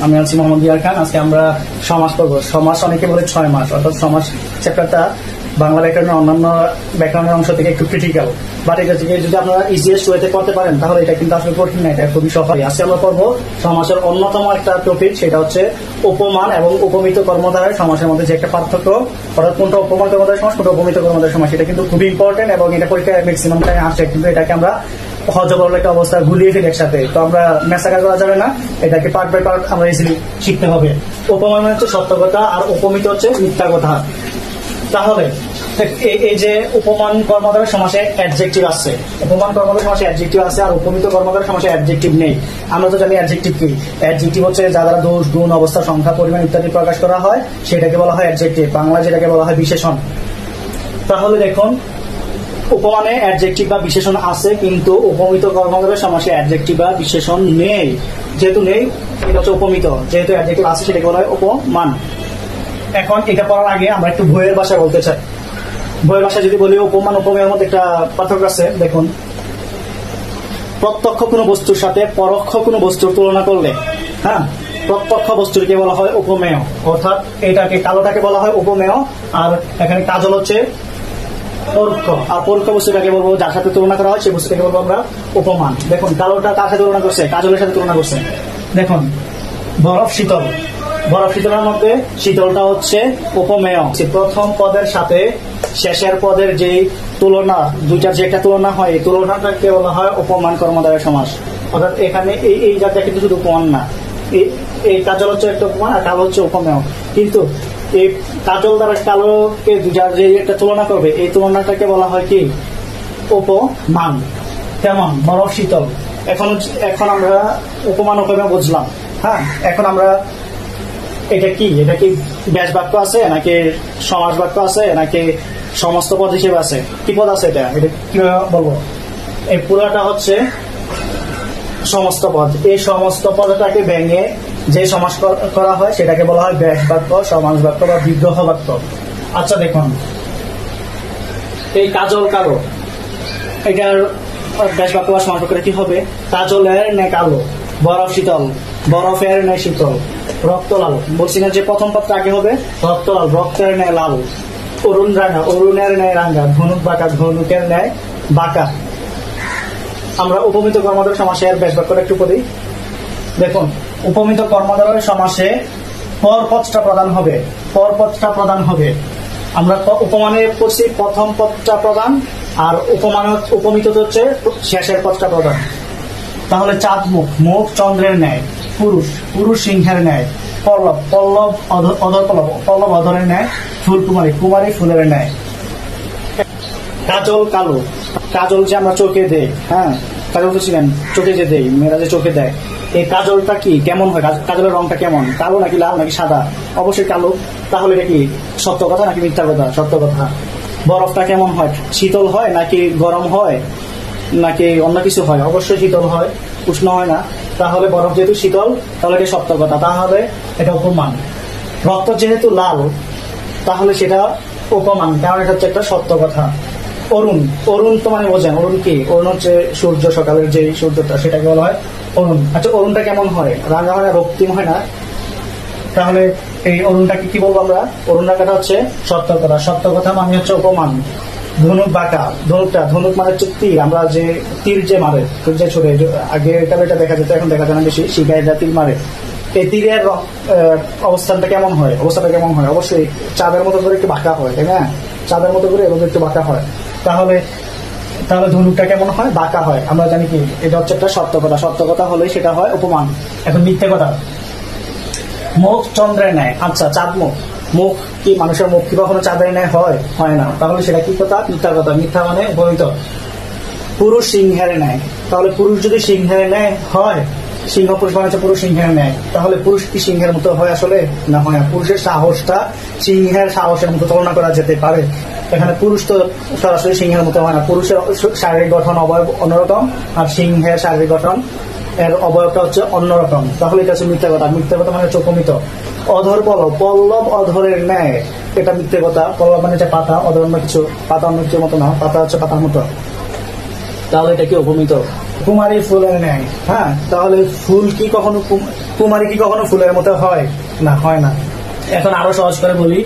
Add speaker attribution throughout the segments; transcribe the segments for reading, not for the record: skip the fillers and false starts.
Speaker 1: আমি আছি মোহাম্মদ ইয়ার খান। আজকে আমরা সমাজ পড়ব। সমাজ অনেকে বলে 6 মাস, অর্থাৎ সমাজ চ্যাপ্টারটা বাংলা ব্যাকরণের অন্যান্য ব্যাকরণের অংশ থেকে একটু ক্রিটিক্যাল, বাট এটা থেকে যদি আপনারা ইজিয়েস্ট ওয়েতে করতে পারেন তাহলে এটা কিন্তু আসলে কঠিন না, এটা খুবই সহজ। আজকে আমরা পড়বো সমাজের অন্যতম একটা টপিক, সেটা হচ্ছে উপমান এবং উপমিত কর্মধারায় সমাসের মধ্যে যে একটা পার্থক্য, অর্থাৎ কোনটা উপমান কর্মধারয় সমাস, কোনটা উপমিত কর্মধারয় সমাস, এটা কিন্তু খুবই ইম্পর্টেন্ট এবং এটা পরীক্ষায় ম্যাক্সিমাম টাইম আসে, কিন্তু এটাকে আমরা হজবরল একটা অবস্থা ঘুরিয়ে ফেলি একসাথে, তো আমরা মেসাকার করা যাবে না, এটাকে পার্ট বাই পার্ট আমরা ইজিলি শিখতে হবে। উপমান হচ্ছে সত্য কথা আর উপমিত হচ্ছে মিথ্যা কথা। তাহলে এই যে উপমান কর্মধারয় সমাসে অ্যাডজেক্টিভ আছে, উপমান কর্মধারয় সমাসে অ্যাডজেক্টিভ আছে আর উপমিত কর্মধারয় সমাসে অ্যাডজেক্টিভ নেই। আমরা তো জানি অ্যাডজেক্টিভ কি। অ্যাডজেক্টিভ হচ্ছে যা দ্বারা দোষ, গুণ, অবস্থা, সংখ্যা, পরিমাণ ইত্যাদি প্রকাশ করা হয় সেটাকে বলা হয় অ্যাডজেক্টিভ, বাংলা যেটাকে বলা হয় বিশেষণ। তাহলে দেখুন, উপমানে অ্যাডজেক্টিভ বা বিশেষণ আছে, কিন্তু উপমিত কর্মধারয় সমাসে অ্যাডজেক্টিভ বা বিশেষণ নেই। যেহেতু নেই, এটা হচ্ছে উপমিত। যেহেতু অ্যাডজেক্টিভ আছে সেটাকে বলা হয় উপমান। এখন এটা পড়ার আগে আমরা একটু বইয়ের ভাষায় বলতে চাই। বইয়ের ভাষায় যদি বলি উপমান উপমেয়ের মধ্যে একটা পার্থক্য আছে। দেখুন, প্রত্যক্ষ কোনো বস্তুর সাথে পরোক্ষ কোনো বস্তুর তুলনা করলে, হ্যাঁ, প্রত্যক্ষ বস্তুকে বলা হয় উপমেয়, অর্থাৎ এটাকে কালোটাকে বলা হয় উপমেয়, আর এখানে কাজল হচ্ছে পরোক্ষ। আর পরোক্ষ বস্তুটাকে বলবো যার সাথে তুলনা করা হয় সেই বস্তুটাকে বলবো আমরা উপমান। দেখুন, কালোটা কার সাথে তুলনা করছে? কাজলের সাথে তুলনা করছে। দেখুন, বরফ শীতল, বরফ শীতলের মধ্যে শীতলটা হচ্ছে উপমেয়। প্রথম পদের সাথে শেষের পদের যে তুলনা, দুইটার যে একটা তুলনা হয়, এই তুলনাটাকে বলা হয় উপমান কর্মধারয় সমাস। অর্থাৎ এখানে এই জায়গাটা কিন্তু শুধু উপমান না, এই কাজল হচ্ছে একটা উপমান আর কালো হচ্ছে উপমেয়। কিন্তু এই কাজল দ্বারা কালোকে দুইটার যে একটা তুলনা করবে, এই তুলনাটাকে বলা হয় কি? উপমান। কেমন? বরফ শীতল। এখন আমরা উপমান উপমেয় বুঝলাম। হ্যাঁ, এখন আমরা এটা কি ব্যাস বাক্য আছে নাকি সমাস বাক্য আছে নাকি সমস্ত পদ হিসেবে আছে? কি পদ আছে? এটা কিভাবে বলবো? এই পুরাটা হচ্ছে সমস্ত পদ। এই সমস্ত পদটাকে ভেঙে যে সমাস করা হয় সেটাকে বলা হয় ব্যাস বাক্য, সমাস বাক্য বা বিগ্রহ বাক্য। আচ্ছা দেখুন, এই কাজল কালো, এটার ব্যাস বাক্য বা সমাস বাক্যটা কি হবে? কাজলের ন্যায় কালো, বরফ শীতল, বরফের ন্যায় শীতল, রক্ত লাল। বলছি না যে প্রথম পদটা আগে হবে রক্ত লাল, রক্তের ন্যায় লাল, অরুণ রাঙা, অরুণের ন্যায় রাঙা, ধনুক বাঁকা, ধনুকের ন্যায় বাঁকা। আমরা উপমিত কর্মধারয় সমাসের ব্যাস বাক্যটা একটু পড়ি। দেখুন, উপমিত কর্মধারয় সমাসে পরপদটা প্রদান হবে, পরপদটা প্রদান হবে। আমরা উপমানে পড়ছি প্রথম পদটা প্রদান, আর উপমিত হচ্ছে শেষের পদটা প্রদান। তাহলে চাঁদ মুখ, মুখ চন্দ্রের ন্যায়, পুরুষ, পুরুষ সিংহের ন্যায়, পল্লব, পল্লব অধর পল্লব, পল্লব অধরের ন্যায়, ফুল কুমারী, কুমারী ফুলের ন্যায়। কাজল কালো, কাজল যে আমরা চোখে দেই, হ্যাঁ, কাজল তো ছিলেন চোখে যে দেই, মেয়েরা যে চোখে দেয়, এই কাজলটা কি কেমন হয়? কাজলের রংটা কেমন? কালো নাকি লাল নাকি সাদা? অবশ্যই কালো। তাহলে এটা কি সত্য কথা নাকি মিথ্যা কথা? সত্য কথা। বরফটা কেমন হয়? শীতল হয় নাকি গরম হয় নাকি অন্য কিছু হয়? অবশ্যই শীতল হয়, উষ্ণ হয় না। তাহলে বরফ যেহেতু শীতল, তাহলে এটা সত্য কথা, তাহলে এটা উপমান। রক্ত যেহেতু লাল, তাহলে সেটা উপমান, কারণ এটা হচ্ছে একটা সত্য কথা। অরুণ, অরুণ তো মানে বোঝেন, অরুণ কি? অরুণ হচ্ছে সূর্য, সকালের যে সূর্যটা, সেটাকে বলা হয় অরুণ। আচ্ছা, অরুণটা কেমন হয়? রাঙা হয় না, রক্তিম হয় না? তাহলে এই অরুণটাকে কি বলবো আমরা? অরুণ রাঙাটা হচ্ছে সত্য কথা, সত্য কথা মানে হচ্ছে উপমান। ধনুক বাঁকা, ধনুকটা, ধনুক মানে হচ্ছে তীর, আমরা যে তীর যে মারে, যে ছোটে, আগে এটা দেখা যেত, এখন দেখা যায় না বেশি, শিকারীরা তীর মারে। এই তীরের অবস্থানটা কেমন হয়? অবস্থাটা কেমন হয়? অবশ্যই চাঁদের মতো করে একটু বাঁকা হয়, তাই না? চাঁদের মতো করে এভাবে একটু বাঁকা হয়। তাহলে ধনুকটা কেমন হয়? বাঁকা হয়। আমরা জানি কি এটা হচ্ছে একটা সত্য কথা, সত্য কথা হলেই সেটা হয় উপমান। এখন মিথ্যে কথা, মুখ চন্দ্রের ন্যায়। আচ্ছা, চাঁদ মুখ, মুখ কি মানুষের মুখ কি কখনো চাঁদের ন্যায় হয়? হয় না। তাহলে সেটা কি কথা? মিথ্যা কথা। মিথ্যা মানে উপমিত। পুরুষ সিংহের ন্যায়, তাহলে পুরুষ যদি সিংহের ন্যায় হয়, সিংহ পুরুষ মানে হচ্ছে পুরুষ সিংহের ন্যায়, তাহলে পুরুষ কি সিংহের মতো হয়? আসলে না, হয় না। পুরুষের সাহসটা সিংহের সাহসের মতো তুলনা করা যেতে পারে। এখানে পুরুষ তো সরাসরি সিংহের মতো হয় না, পুরুষের শারীরিক গঠন অবয়ব অন্যরকম, আর সিংহের শারীরিক গঠন এর অবয়বটা হচ্ছে অন্যরকম। তাহলে এটা হচ্ছে মিথ্যা কথা। মিথ্যা কথা মানে হচ্ছে উপমিত। অধর পল্লব, পল্লব অধরের ন্যায়, এটা মিথ্যে কথা। পল্লব মানে হচ্ছে পাতা, অধর অন্য কিছু, পাতা অন্য কিছুর মতো না, পাতা হচ্ছে পাতার মতো। তাহলে এটা কি উপমিত? কুমারী ফুলের ন্যায়। হ্যাঁ, তাহলে ফুল কি কখনো কুমারী কি কখনো ফুলের মতো হয় না? হয় না। এখন আরো সহজ করে বলি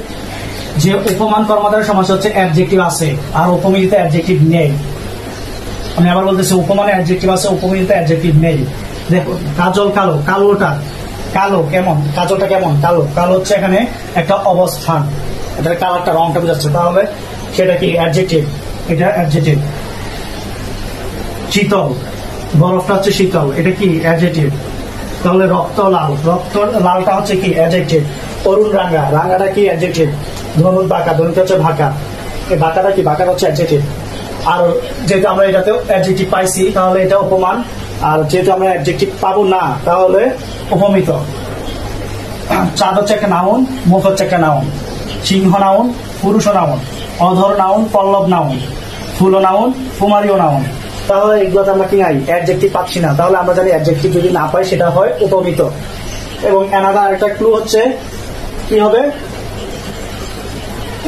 Speaker 1: যে উপমান কর্মধারয় সমাস হচ্ছে অ্যাডজেক্টিভ আছে আর উপমিতিতে অ্যাডজেক্টিভ নেই। আমি আবার বলতেছি উপমানে অ্যাডজেক্টিভ আছে, উপমিতিতে অ্যাডজেক্টিভ নেই। দেখো কাজল কালো, কালোটা কালো কেমন, কাজলটা কেমন কালো, কালো হচ্ছে এখানে একটা অবস্থান, এটা কালারটা রংটা বোঝাচ্ছে, তাহলে সেটা কি অ্যাডজেক্টিভ, এটা অ্যাডজেক্টিভ। শীতল, বরফটা হচ্ছে শীতল, এটা কি অ্যাডজেক্টিভ। তাহলে রক্ত লাল, রক্ত লালটা হচ্ছে কি অ্যাডজেক্টিভ। অরুণ রাঙ্গা, রাঙ্গাটা কি অ্যাডজেক্টিভ। ধনুক বাঁকা, ধনুক হচ্ছে ভাকা, এই বাঁকাটা কি, বাঁকাটা হচ্ছে অ্যাডজেক্টিভ। আর যেহেতু আমরা এটাতেও অ্যাডজেক্টিভ পাইছি তাহলে এটা উপমান, আর যেহেতু আমরা অ্যাডজেক্টিভ পাবো না তাহলে উপমিত। চাঁদ হচ্ছে একটা নাউন, মুখ হচ্ছে একটা নাউন, সিংহ নাউন, পুরুষ নাউন, অধর নাউন, পল্লব নাউন, ফুল নাউন, কুমারীও নাউন। তাহলে এগুলোতে আমরা কি নাই, অ্যাডজেক্টিভ পাচ্ছি না, তাহলে আমরা জানি অ্যাডজেক্টিভ যদি না পাই সেটা হয় উপমিত। এবং এনাদার একটা ক্লু হচ্ছে কি হবে,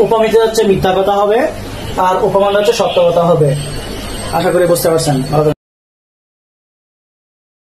Speaker 1: উপমিত হচ্ছে মিথ্যা কথা হবে আর উপমান হচ্ছে সত্য কথা হবে। আশা করি বুঝতে পারছেন।